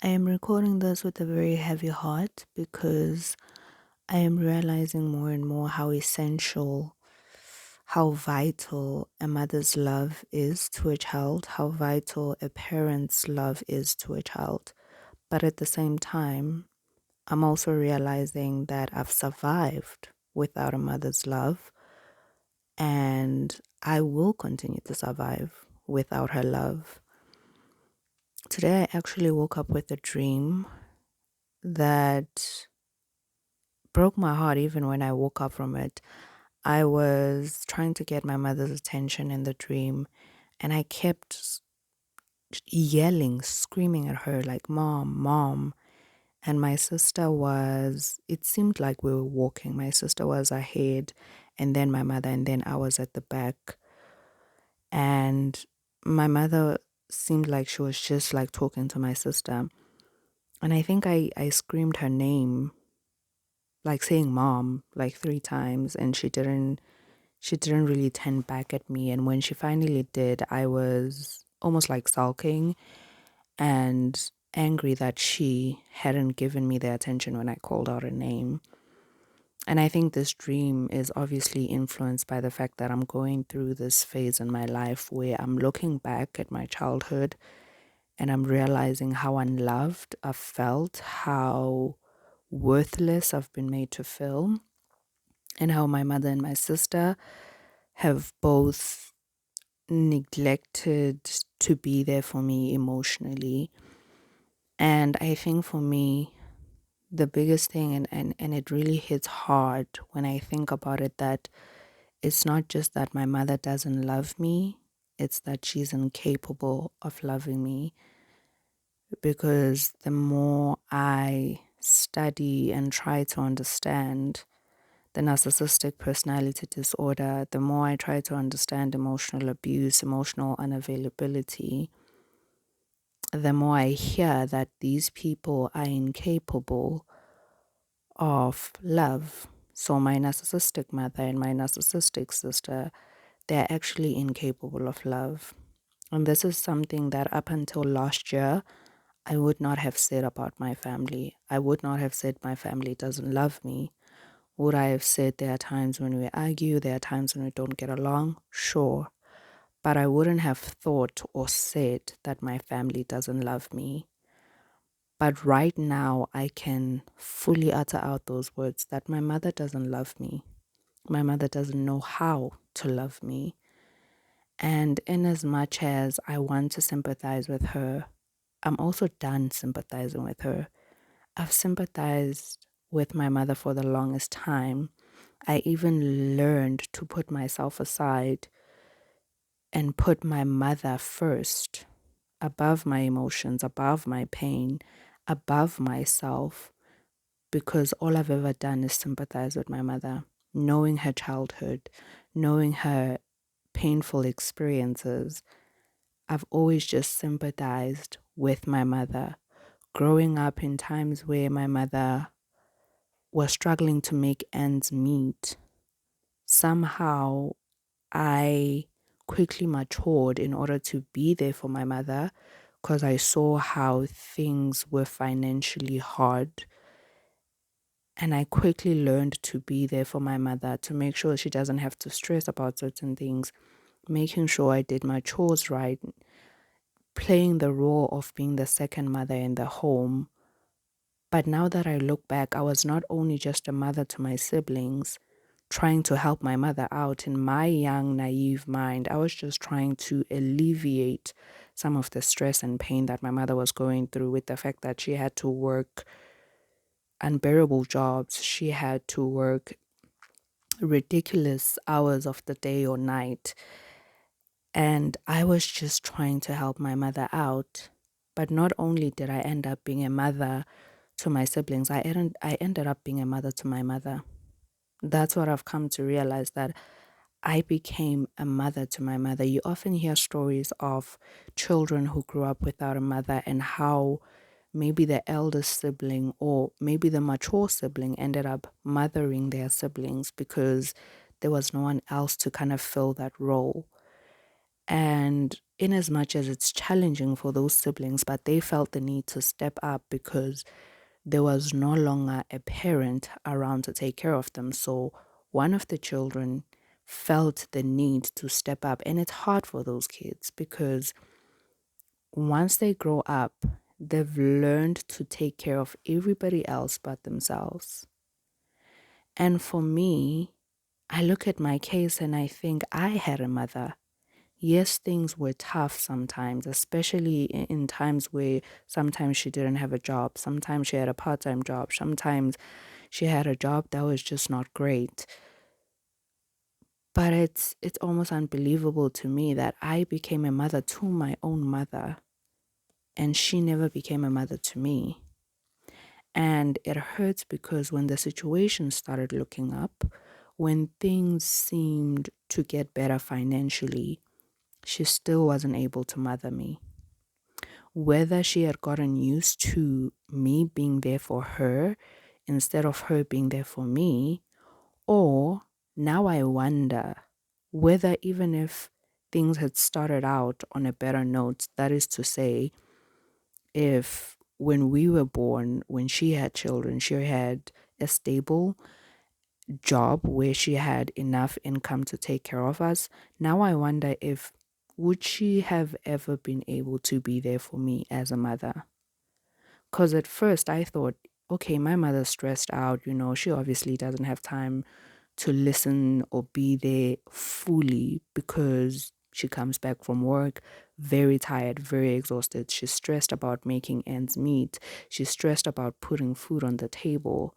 I am recording this with a very heavy heart because I am realizing more and more how essential, how vital a mother's love is to a child, how vital a parent's love is to a child. But at the same time, I'm also realizing that I've survived without a mother's love, and I will continue to survive without her love. Today, I actually woke up with a dream that broke my heart even when I woke up from it. I was trying to get my mother's attention in the dream, and I kept yelling, screaming at her, like, Mom, Mom. And my sister was, it seemed like we were walking. My sister was ahead, and then my mother, and then I was at the back. And my mother seemed like she was just like talking to my sister. And I think I screamed her name, like saying mom, like 3 times, and she didn't really turn back at me. And when she finally did, I was almost like sulking and angry that she hadn't given me the attention when I called out her name. And I think this dream is obviously influenced by the fact that I'm going through this phase in my life where I'm looking back at my childhood and I'm realizing how unloved I've felt, how worthless I've been made to feel, and how my mother and my sister have both neglected to be there for me emotionally. And I think for me, the biggest thing, and it really hits hard when I think about it, that it's not just that my mother doesn't love me, it's that she's incapable of loving me. Because the more I study and try to understand the narcissistic personality disorder, the more I try to understand emotional abuse, emotional unavailability, the more I hear that these people are incapable of love. So my narcissistic mother and my narcissistic sister, they're actually incapable of love. And this is something that up until last year, I would not have said about my family. I would not have said my family doesn't love me. Would I have said there are times when we argue, there are times when we don't get along? Sure. But I wouldn't have thought or said that my family doesn't love me. But right now, I can fully utter out those words that my mother doesn't love me. My mother doesn't know how to love me. And in as much as I want to sympathize with her, I'm also done sympathizing with her. I've sympathized with my mother for the longest time. I even learned to put myself aside and put my mother first, above my emotions, above my pain, above myself, because all I've ever done is sympathize with my mother, knowing her childhood, knowing her painful experiences. I've always just sympathized with my mother. Growing up in times where my mother was struggling to make ends meet, somehow I quickly matured in order to be there for my mother because I saw how things were financially hard. And I quickly learned to be there for my mother, to make sure she doesn't have to stress about certain things, making sure I did my chores right, playing the role of being the second mother in the home. But now that I look back, I was not only just a mother to my siblings, trying to help my mother out. In my young, naive mind, I was just trying to alleviate some of the stress and pain that my mother was going through with the fact that she had to work unbearable jobs. She had to work ridiculous hours of the day or night. And I was just trying to help my mother out. But not only did I end up being a mother to my siblings, I ended up being a mother to my mother. That's what I've come to realize, that I became a mother to my mother. You often hear stories of children who grew up without a mother and how maybe the eldest sibling or maybe the mature sibling ended up mothering their siblings because there was no one else to kind of fill that role. And in as much as it's challenging for those siblings, but they felt the need to step up because there was no longer a parent around to take care of them. So one of the children felt the need to step up. And it's hard for those kids because once they grow up, they've learned to take care of everybody else but themselves. And for me, I look at my case and I think I had a mother. Yes, things were tough sometimes, especially in times where sometimes she didn't have a job, sometimes she had a part time job, sometimes she had a job that was just not great. But it's almost unbelievable to me that I became a mother to my own mother and she never became a mother to me. And it hurts because when the situation started looking up, when things seemed to get better financially, she still wasn't able to mother me. Whether she had gotten used to me being there for her instead of her being there for me, or now I wonder whether even if things had started out on a better note, that is to say, if when we were born, when she had children, she had a stable job where she had enough income to take care of us. Now I wonder if would she have ever been able to be there for me as a mother? Because at first I thought, okay, my mother's stressed out, she obviously doesn't have time to listen or be there fully because she comes back from work very tired, very exhausted. She's stressed about making ends meet. She's stressed about putting food on the table.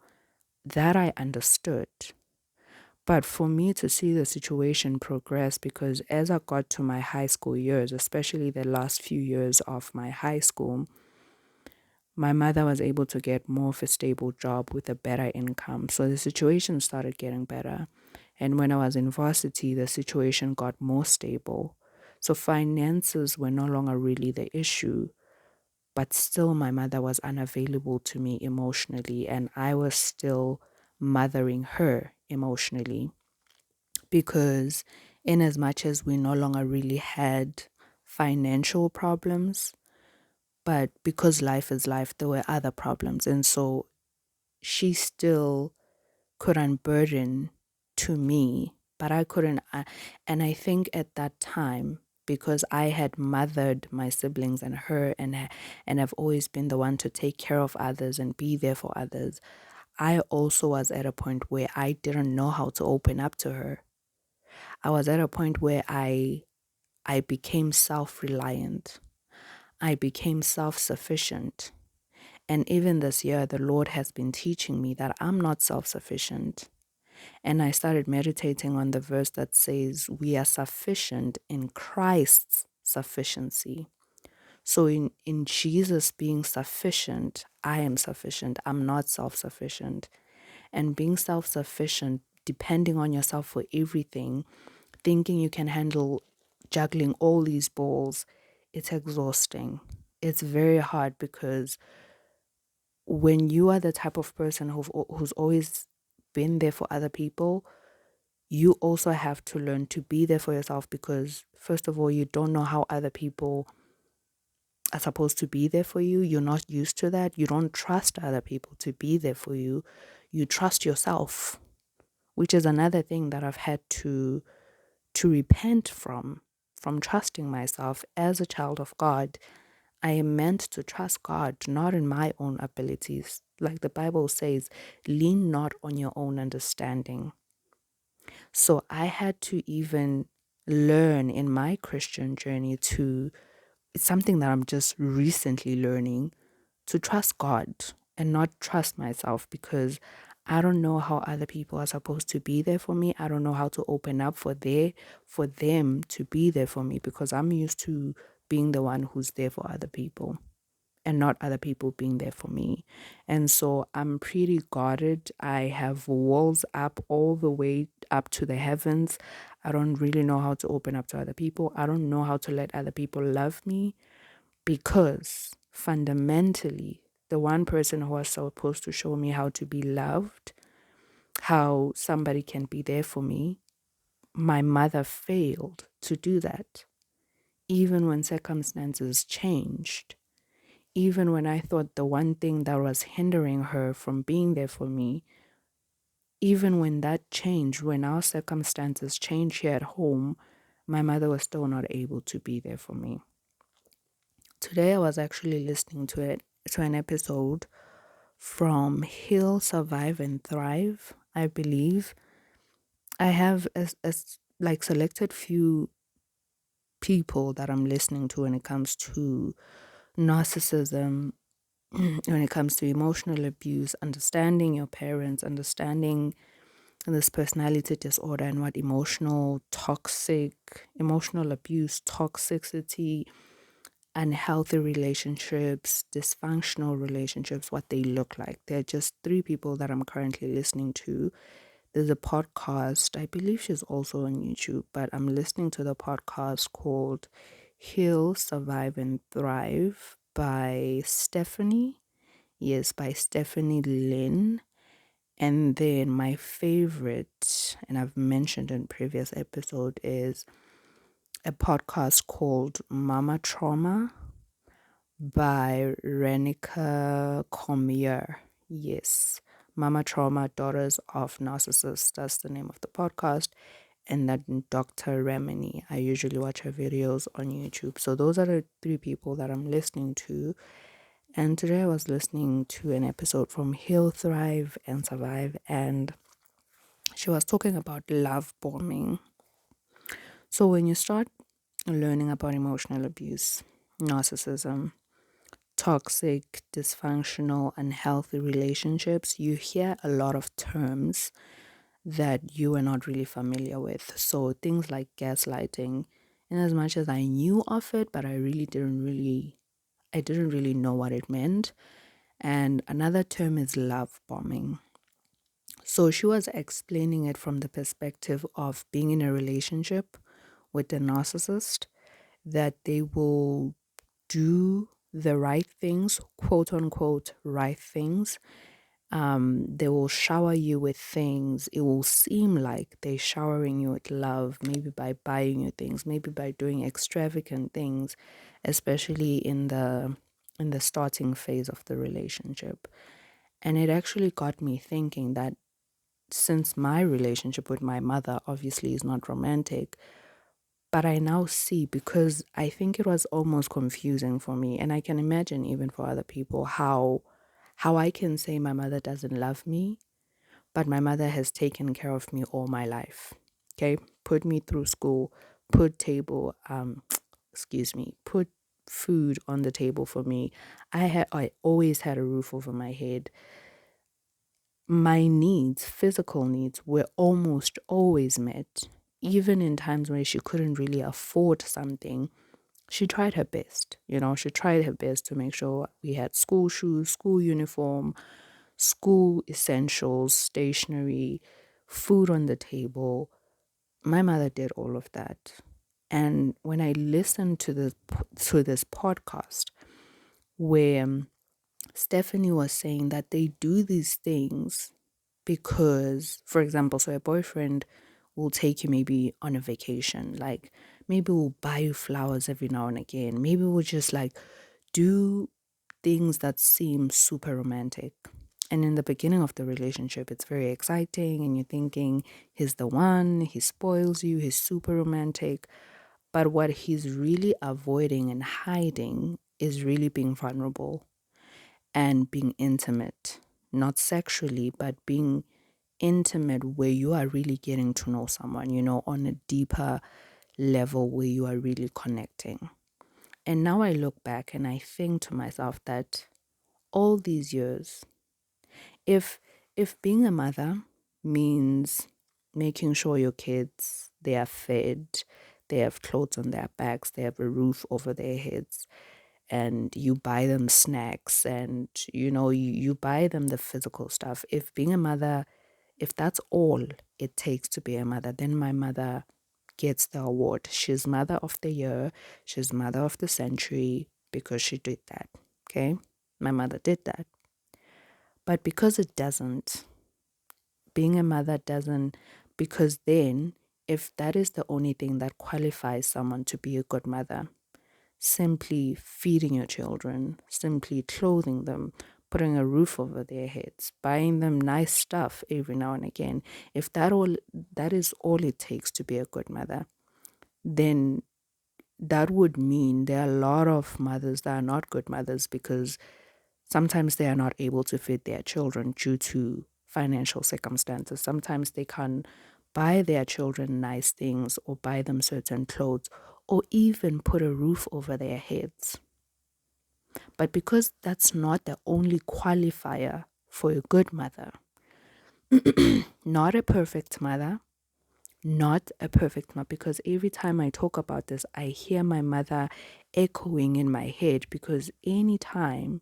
That I understood. But for me to see the situation progress, because as I got to my high school years, especially the last few years of my high school, my mother was able to get more of a stable job with a better income. So the situation started getting better. And when I was in varsity, the situation got more stable. So finances were no longer really the issue, but still my mother was unavailable to me emotionally, and I was still mothering her emotionally because in as much as we no longer really had financial problems, but because life is life, there were other problems. And so she still could unburden to me, but I couldn't. And I think at that time, because I had mothered my siblings and her and have always been the one to take care of others and be there for others, I also was at a point where I didn't know how to open up to her. I was at a point where I became self-reliant. I became self-sufficient. And even this year, the Lord has been teaching me that I'm not self-sufficient. And I started meditating on the verse that says, we are sufficient in Christ's sufficiency. So in Jesus being sufficient, I am sufficient. I'm not self-sufficient. And being self-sufficient, depending on yourself for everything, thinking you can handle juggling all these balls, it's exhausting. It's very hard because when you are the type of person who's always been there for other people, you also have to learn to be there for yourself because, first of all, you don't know how other people are supposed to be there for you. You're not used to that. You don't trust other people to be there for you. You trust yourself, which is another thing that I've had to repent from trusting myself as a child of God. I am meant to trust God, not in my own abilities. Like the Bible says, lean not on your own understanding. So I had to even learn in my Christian journey it's something that I'm just recently learning, to trust God and not trust myself because I don't know how other people are supposed to be there for me. I don't know how to open up for them to be there for me because I'm used to being the one who's there for other people and not other people being there for me. And so I'm pretty guarded. I have walls up all the way up to the heavens. I don't really know how to open up to other people. I don't know how to let other people love me because fundamentally, the one person who was supposed to show me how to be loved, how somebody can be there for me, my mother failed to do that. even when circumstances changed, even when I thought the one thing that was hindering her from being there for me, even when that changed, when our circumstances changed here at home, my mother was still not able to be there for me. Today I was actually listening to an episode from Heal, Survive and Thrive, I believe. I have like selected few people that I'm listening to when it comes to narcissism, when it comes to emotional abuse, understanding your parents, understanding this personality disorder and what emotional abuse, toxicity, unhealthy relationships, dysfunctional relationships, what they look like. They're just three people that I'm currently listening to. There's a podcast, I believe she's also on YouTube, but I'm listening to the podcast called Heal, Survive and Thrive by Stephanie. Yes, by Stephanie Lynn. And then my favorite, and I've mentioned in previous episode, is a podcast called Mama Trauma by Renika Comier. Yes, Mama Trauma, Daughters of Narcissists. That's the name of the podcast. And then Dr. Remini. I usually watch her videos on YouTube. So those are the three people that I'm listening to. And today I was listening to an episode from Heal, Thrive, and Survive. And she was talking about love bombing. So when you start learning about emotional abuse, narcissism, toxic, dysfunctional, unhealthy relationships, you hear a lot of terms that you are not really familiar with. So things like gaslighting, in as much as I knew of it, but I didn't really know what it meant. And another term is love bombing. So she was explaining it from the perspective of being in a relationship with a narcissist, that they will do the right things, quote unquote, right things. They will shower you with things. It will seem like they're showering you with love, maybe by buying you things, maybe by doing extravagant things, especially in the starting phase of the relationship. And it actually got me thinking that since my relationship with my mother obviously is not romantic, but I now see, because I think it was almost confusing for me, and I can imagine even for other people, how I can say my mother doesn't love me, but my mother has taken care of me all my life. Okay, put me through school, put table, put food on the table for me. I always had a roof over my head. My needs, physical needs, were almost always met. Even in times where she couldn't really afford something, she tried her best. She tried her best to make sure we had school shoes, school uniform, school essentials, stationery, food on the table. My mother did all of that. And when I listened to this podcast where Stephanie was saying that they do these things because, for example, so a boyfriend will take you maybe on a vacation, like maybe we'll buy you flowers every now and again, maybe we'll just like do things that seem super romantic. And in the beginning of the relationship, it's very exciting and you're thinking he's the one, he spoils you, he's super romantic. But what he's really avoiding and hiding is really being vulnerable and being intimate, not sexually, but being intimate where you are really getting to know someone, on a deeper level where you are really connecting. And now I look back and I think to myself that all these years, if being a mother means making sure your kids, they are fed, they have clothes on their backs, they have a roof over their heads, and you buy them snacks, and you buy them the physical stuff. If being a mother, if that's all it takes to be a mother, then my mother gets the award. She's mother of the year, she's mother of the century, because she did that. Okay, my mother did that. But because it doesn't, being a mother doesn't, because then if that is the only thing that qualifies someone to be a good mother, simply feeding your children, simply clothing them, putting a roof over their heads, buying them nice stuff every now and again, if that is all it takes to be a good mother, then that would mean there are a lot of mothers that are not good mothers because sometimes they are not able to feed their children due to financial circumstances. Sometimes they can't buy their children nice things or buy them certain clothes or even put a roof over their heads. But because that's not the only qualifier for a good mother, not a perfect mother, not a perfect mother, because every time I talk about this, I hear my mother echoing in my head because anytime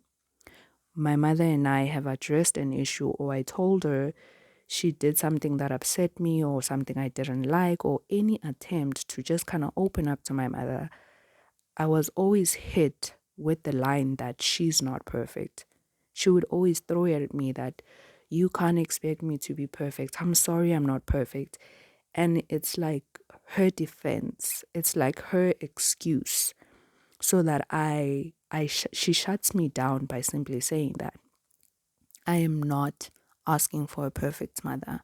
my mother and I have addressed an issue or I told her she did something that upset me or something I didn't like or any attempt to just kind of open up to my mother, I was always hit with the line that she's not perfect. She would always throw it at me that you can't expect me to be perfect. I'm sorry I'm not perfect. And it's like her defense. It's like her excuse so that she shuts me down by simply saying that I am not asking for a perfect mother.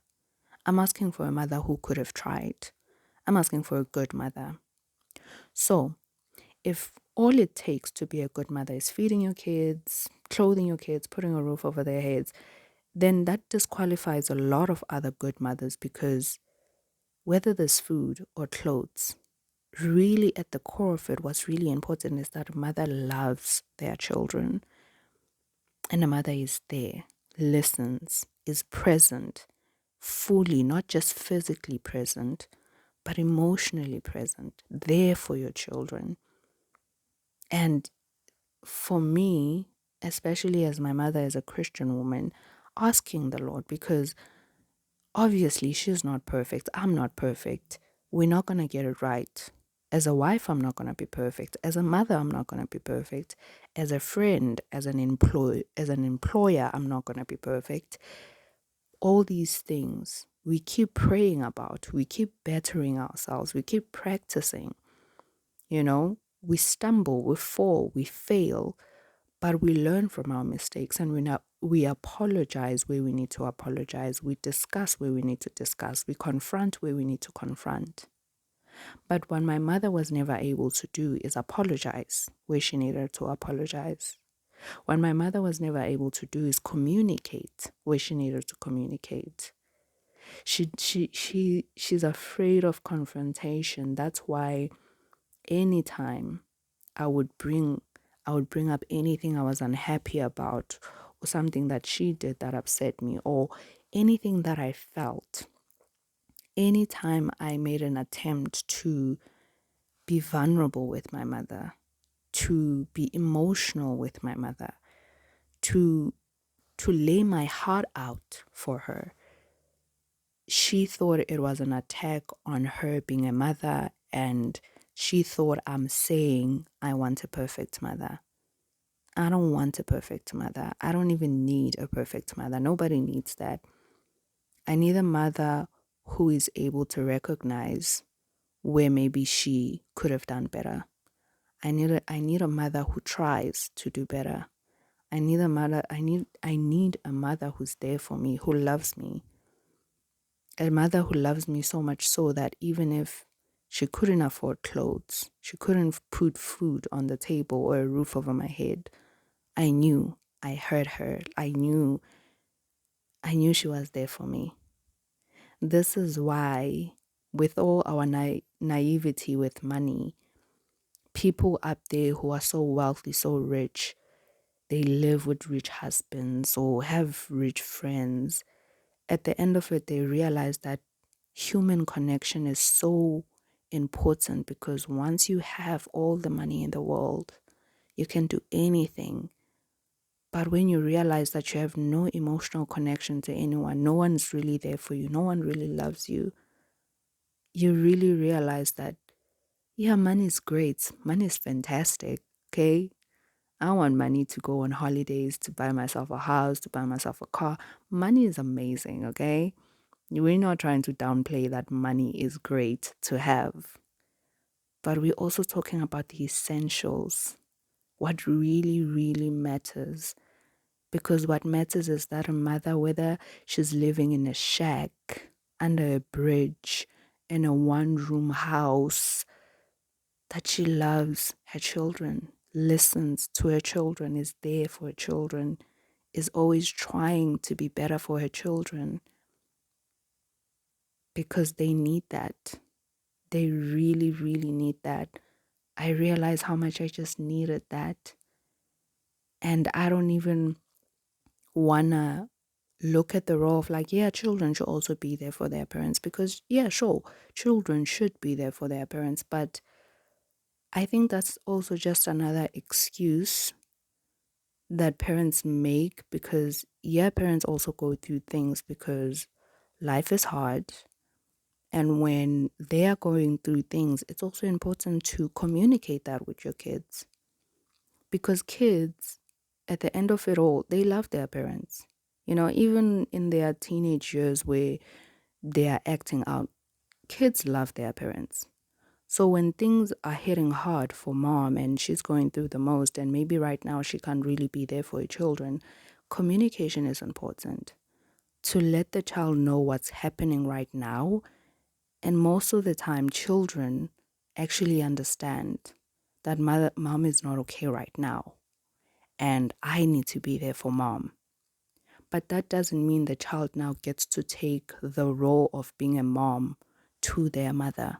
I'm asking for a mother who could have tried. I'm asking for a good mother. So, if all it takes to be a good mother is feeding your kids, clothing your kids, putting a roof over their heads, then that disqualifies a lot of other good mothers because whether there's food or clothes, really at the core of it, what's really important is that a mother loves their children and a mother is there, listens, is present, fully, not just physically present, but emotionally present, there for your children. And for me, especially as my mother is a Christian woman, asking the Lord, because obviously she's not perfect, I'm not perfect, we're not going to get it right. As a wife, I'm not going to be perfect. As a mother, I'm not going to be perfect. As a friend, as an employer, I'm not going to be perfect. All these things we keep praying about, we keep bettering ourselves, we keep practicing. We stumble, we fall, we fail, but we learn from our mistakes and we apologize where we need to apologize. We discuss where we need to discuss. We confront where we need to confront. But what my mother was never able to do is apologize where she needed to apologize. What my mother was never able to do is communicate where she needed to communicate. She's afraid of confrontation. That's why anytime I would bring up anything I was unhappy about or something that she did that upset me or anything that I felt. Anytime I made an attempt to be vulnerable with my mother, to be emotional with my mother, to lay my heart out for her, she thought it was an attack on her being a mother, and she thought I'm saying I want a perfect mother. I don't want a perfect mother. I don't even need a perfect mother. Nobody needs that. I need a mother who is able to recognize where maybe she could have done better. I need a mother who tries to do better. I need a mother who's there for me, who loves me. A mother who loves me so much so that even if she couldn't afford clothes, she couldn't put food on the table or a roof over my head, I knew I heard her. I knew she was there for me. This is why, with all our naivety with money, people up there who are so wealthy, so rich, they live with rich husbands or have rich friends. At the end of it, they realize that human connection is so important because once you have all the money in the world, you can do anything. But when you realize that you have no emotional connection to anyone, no one's really there for you, no one really loves you, you really realize that, yeah, money is great. Money is fantastic. Okay. I want money to go on holidays, to buy myself a house, to buy myself a car. Money is amazing. Okay. We're not trying to downplay that money is great to have. but we're also talking about the essentials, what really, really matters. Because what matters is that a mother, whether she's living in a shack, under a bridge, in a one room house, that she loves her children, listens to her children, is there for her children, is always trying to be better for her children because they need that. They really, really need that. I realize how much I just needed that. And I don't even wanna look at the role of like, yeah, children should also be there for their parents because, yeah, sure, children should be there for their parents. But I think that's also just another excuse that parents make because, yeah, parents also go through things because life is hard. And when they are going through things, it's also important to communicate that with your kids because kids, at the end of it all, they love their parents. Even in their teenage years where they are acting out, kids love their parents. So when things are hitting hard for mom and she's going through the most, and maybe right now she can't really be there for her children, communication is important to let the child know what's happening right now. And most of the time, children actually understand that mom is not okay right now, and I need to be there for mom. But that doesn't mean the child now gets to take the role of being a mom to their mother.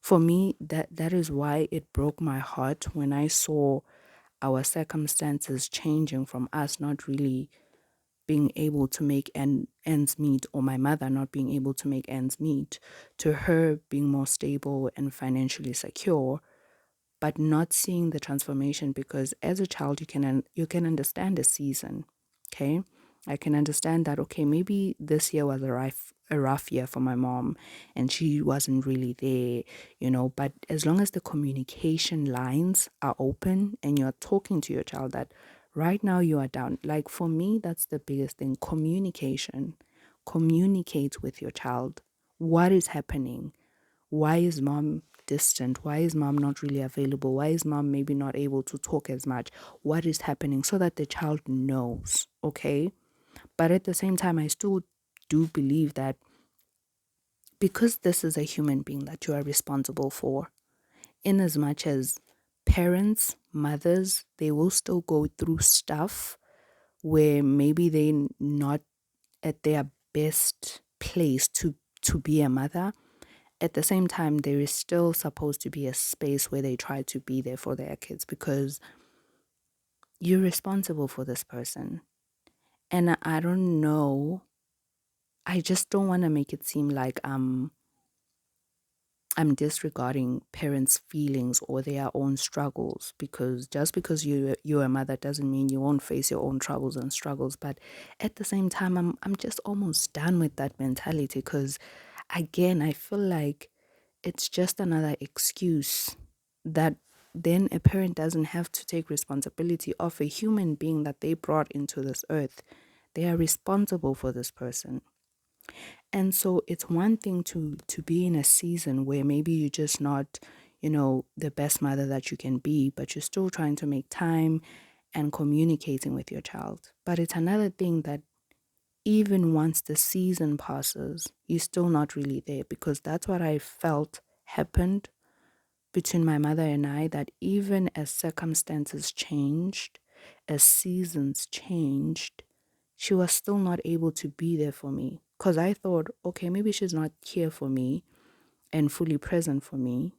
For me, that is why it broke my heart when I saw our circumstances changing from us not really being able to make ends meet, or my mother not being able to make ends meet, to her being more stable and financially secure, but not seeing the transformation because as a child you can understand a season. Okay, I can understand that. Okay, maybe this year was a rough year for my mom and she wasn't really there, but as long as the communication lines are open and you're talking to your child that right now you are down, like for me that's the biggest thing. Communication. Communicate with your child what is happening. Why is mom distant? Why is mom not really available? Why is mom maybe not able to talk as much? What is happening so that the child knows, okay? But at the same time, I still do believe that because this is a human being that you are responsible for, in as much as parents, mothers, they will still go through stuff where maybe they're not at their best place to be a mother. At the same time, there is still supposed to be a space where they try to be there for their kids because you're responsible for this person. And I don't know. I just don't want to make it seem like I'm disregarding parents' feelings or their own struggles because just because you're a mother doesn't mean you won't face your own troubles and struggles. But at the same time, I'm just almost done with that mentality because again, I feel like it's just another excuse that then a parent doesn't have to take responsibility of a human being that they brought into this earth. They are responsible for this person. And so it's one thing to be in a season where maybe you're just not, the best mother that you can be, but you're still trying to make time and communicating with your child. But it's another thing that even once the season passes, you're still not really there because that's what I felt happened between my mother and I, that even as circumstances changed, as seasons changed, she was still not able to be there for me. Because I thought, okay, maybe she's not here for me and fully present for me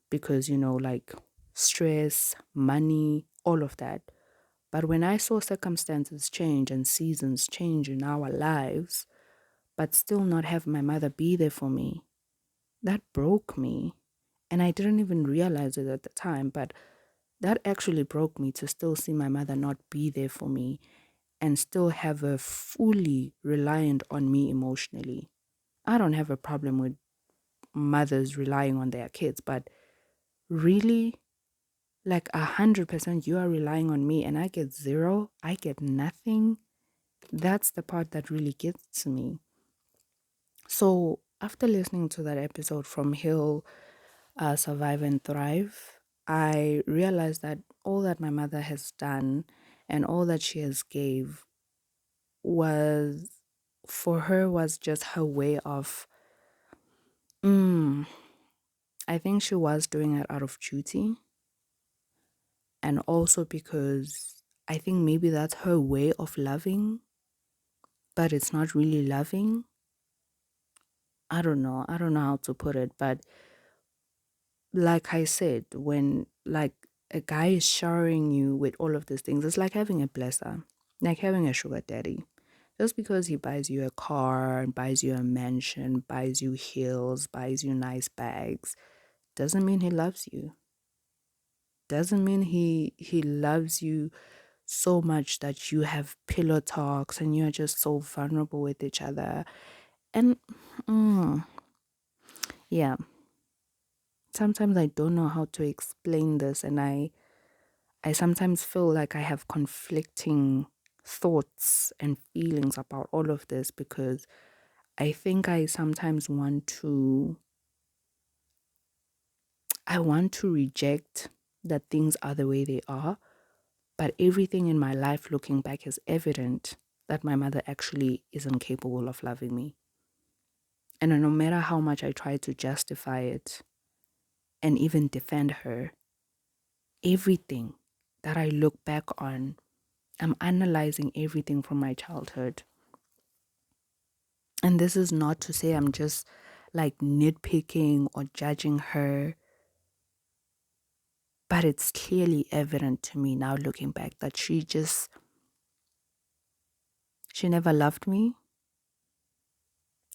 because, like stress, money, all of that. But when I saw circumstances change and seasons change in our lives, but still not have my mother be there for me, that broke me. And I didn't even realize it at the time, but that actually broke me to still see my mother not be there for me and still have her fully reliant on me emotionally. I don't have a problem with mothers relying on their kids, but really, like 100%, you are relying on me and I get zero, I get nothing. That's the part that really gets to me. So after listening to that episode from Hill, survive and thrive, I realized that all that my mother has done and all that she has gave was for her was just her way of mm, I think she was doing it out of duty, and also because I think maybe that's her way of loving, but it's not really loving. I don't know. I don't know how to put it, but like I said, when like a guy is showering you with all of these things, it's like having a blesser, like having a sugar daddy. Just because he buys you a car, buys you a mansion, buys you heels, buys you nice bags, doesn't mean he loves you. Doesn't mean he loves you so much that you have pillow talks and you're just so vulnerable with each other. And mm, yeah, sometimes I don't know how to explain this, and I sometimes feel like I have conflicting thoughts and feelings about all of this because I think I want to reject that things are the way they are, but everything in my life looking back is evident that my mother actually isn't capable of loving me. And no matter how much I try to justify it and even defend her, everything that I look back on, I'm analyzing everything from my childhood. And this is not to say I'm just like nitpicking or judging her, but it's clearly evident to me now looking back that she never loved me.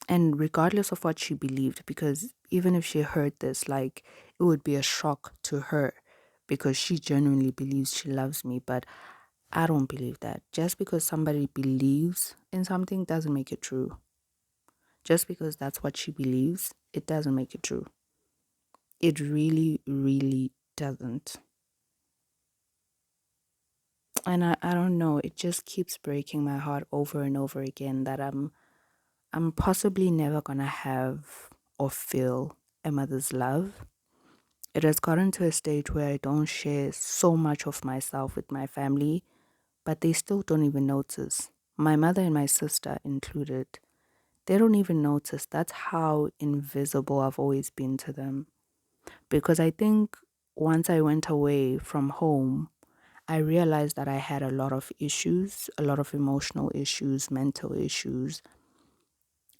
And regardless of what she believed, because even if she heard this, like it would be a shock to her because she genuinely believes she loves me. But I don't believe that. Just because somebody believes in something doesn't make it true. Just because that's what she believes, it doesn't make it true. It really, really doesn't. And I don't know, it just keeps breaking my heart over and over again that I'm possibly never gonna have or feel a mother's love. It has gotten to a stage where I don't share so much of myself with my family, but they still don't even notice. My mother and my sister included. They don't even notice. That's how invisible I've always been to them. Because I think once I went away from home, I realized that I had a lot of issues, a lot of emotional issues, mental issues.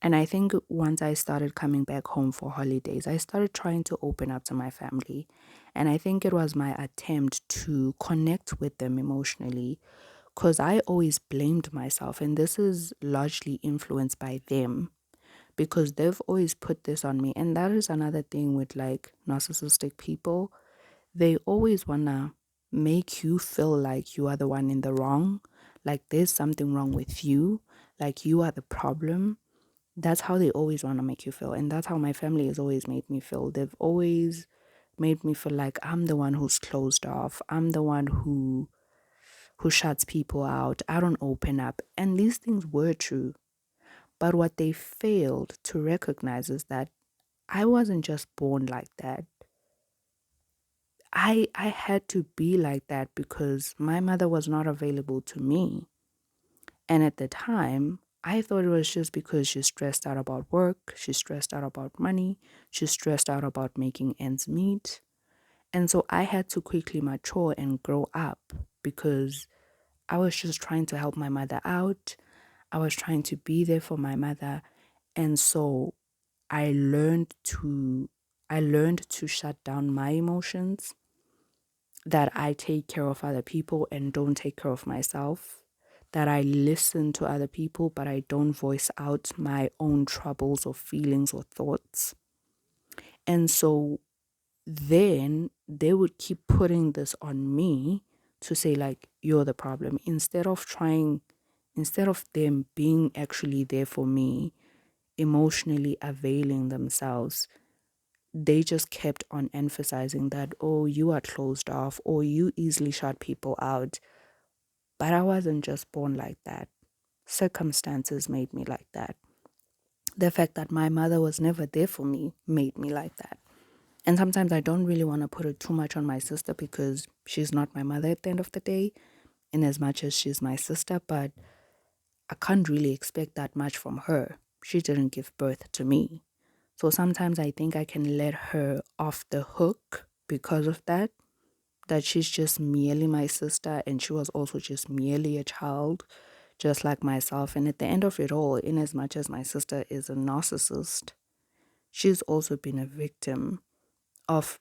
And I think once I started coming back home for holidays, I started trying to open up to my family. And I think it was my attempt to connect with them emotionally because I always blamed myself. And this is largely influenced by them because they've always put this on me. And that is another thing with like narcissistic people. They always want to make you feel like you are the one in the wrong, like there's something wrong with you, like you are the problem. That's how they always want to make you feel. And that's how my family has always made me feel. They've always made me feel like I'm the one who's closed off. I'm the one who shuts people out. I don't open up. And these things were true. But what they failed to recognize is that I wasn't just born like that. I had to be like that because my mother was not available to me. And at the time, I thought it was just because she's stressed out about work, she's stressed out about money, she's stressed out about making ends meet. And so I had to quickly mature and grow up because I was just trying to help my mother out. I was trying to be there for my mother. And so I learned to I learned to shut down my emotions, that I take care of other people and don't take care of myself, that I listen to other people, but I don't voice out my own troubles or feelings or thoughts. And so then they would keep putting this on me to say, like, you're the problem, instead of them being actually there for me, emotionally availing themselves. They just kept on emphasizing that, oh, you are closed off or you easily shut people out. But I wasn't just born like that. Circumstances made me like that. The fact that my mother was never there for me made me like that. And sometimes I don't really want to put it too much on my sister because she's not my mother at the end of the day, in as much as she's my sister, but I can't really expect that much from her. She didn't give birth to me. So sometimes I think I can let her off the hook because of that, that she's just merely my sister and she was also just merely a child, just like myself. And at the end of it all, in as much as my sister is a narcissist, she's also been a victim of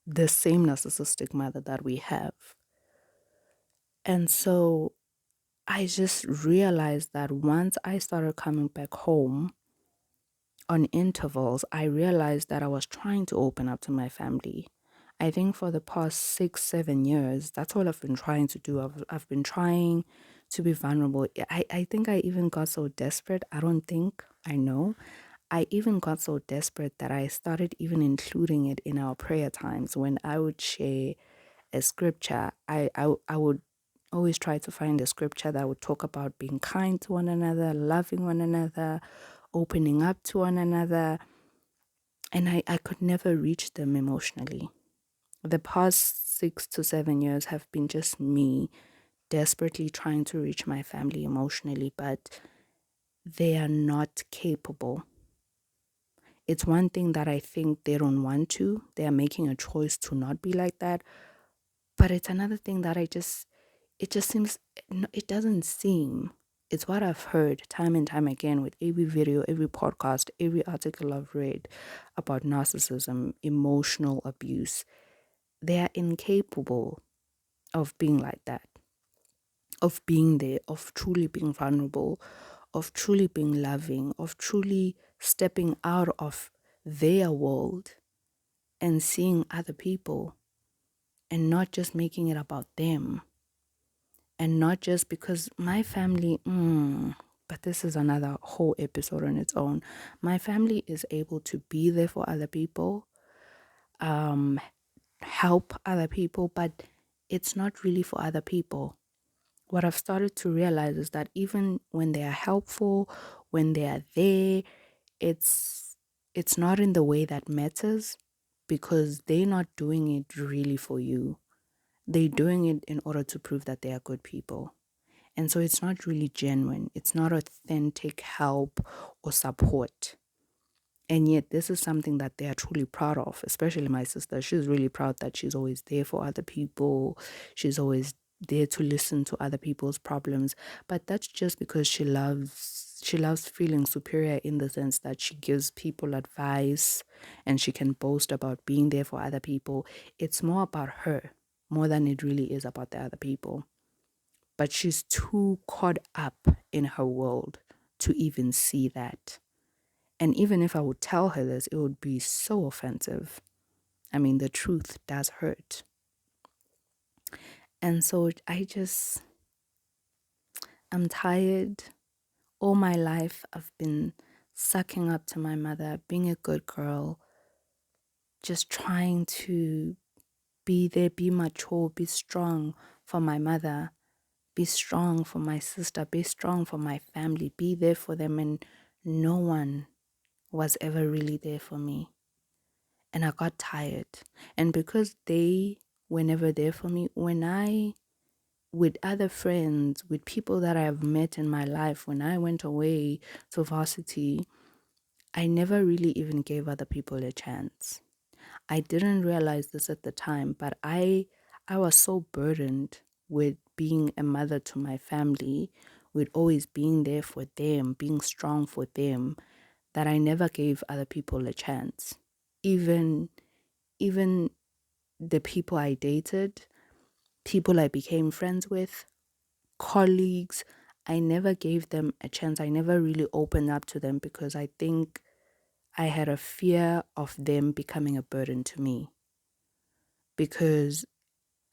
the same narcissistic mother that we have. And so I just realized that once I started coming back home on intervals, I realized that I was trying to open up to my family. I think for the past 6, 7 years, that's all I've been trying to do. I've been trying to be vulnerable. I think I even got so desperate. I don't think I know. I even got so desperate that I started even including it in our prayer times. When I would share a scripture, I would always try to find a scripture that would talk about being kind to one another, loving one another, opening up to one another. And I could never reach them emotionally. The past 6 to 7 years have been just me desperately trying to reach my family emotionally, but they are not capable. It's one thing that I think they don't want to. They are making a choice to not be like that. But it's another thing that it just seems, no, it doesn't seem. It's what I've heard time and time again with every video, every podcast, every article I've read about narcissism, emotional abuse. They are incapable of being like that, of being there, of truly being vulnerable, of truly being loving, of truly stepping out of their world and seeing other people and not just making it about them. And not just because my family, but this is another whole episode on its own. My family is able to be there for other people, um, help other people, but it's not really for other people. What I've started to realize is that even when they are helpful, when they are there, it's it's not in the way that matters because they're not doing it really for you. They're doing it in order to prove that they are good people. And so it's not really genuine. It's not authentic help or support. And yet, this is something that they are truly proud of, especially my sister. She's really proud that she's always there for other people. She's always there to listen to other people's problems. But that's just because she loves feeling superior in the sense that she gives people advice and she can boast about being there for other people. It's more about her more than it really is about the other people. But she's too caught up in her world to even see that. And even if I would tell her this, it would be so offensive. I mean, the truth does hurt. And so I'm tired. All my life, I've been sucking up to my mother, being a good girl, just trying to be there, be mature, be strong for my mother, be strong for my sister, be strong for my family, be there for them. And no one was ever really there for me. And I got tired. And because they were never there for me, with other friends, with people that I have met in my life, when I went away to varsity, I never really even gave other people a chance. I didn't realize this at the time, but I was so burdened with being a mother to my family, with always being there for them, being strong for them, that I never gave other people a chance. Even even the people I dated, people I became friends with, colleagues, I never gave them a chance. I never really opened up to them because I think I had a fear of them becoming a burden to me because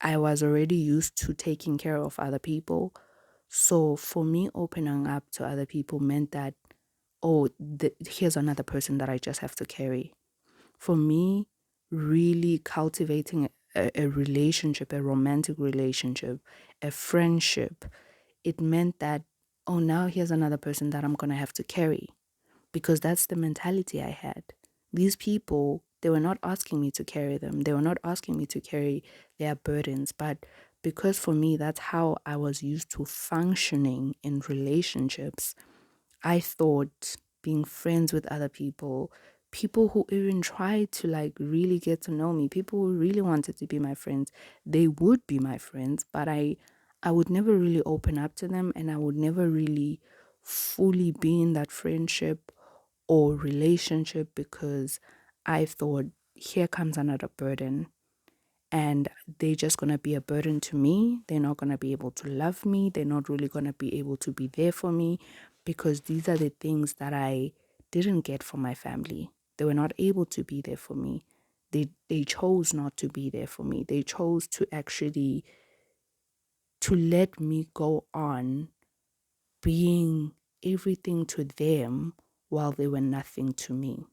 I was already used to taking care of other people. So for me, opening up to other people meant that, oh, here's another person that I just have to carry. For me, really cultivating a relationship, a romantic relationship, a friendship, it meant that, oh, now here's another person that I'm going to have to carry because that's the mentality I had. These people, They were not asking me to carry them. They were not asking me to carry their burdens. But because for me, that's how I was used to functioning in relationships, I thought being friends with other people, people who even tried to like really get to know me, people who really wanted to be my friends, they would be my friends, but I would never really open up to them, and I would never really fully be in that friendship or relationship because I thought, here comes another burden, and they're just going to be a burden to me. They're not going to be able to love me. They're not really going to be able to be there for me because these are the things that I didn't get from my family. They were not able to be there for me. They chose not to be there for me. They chose to actually to let me go on being everything to them while they were nothing to me.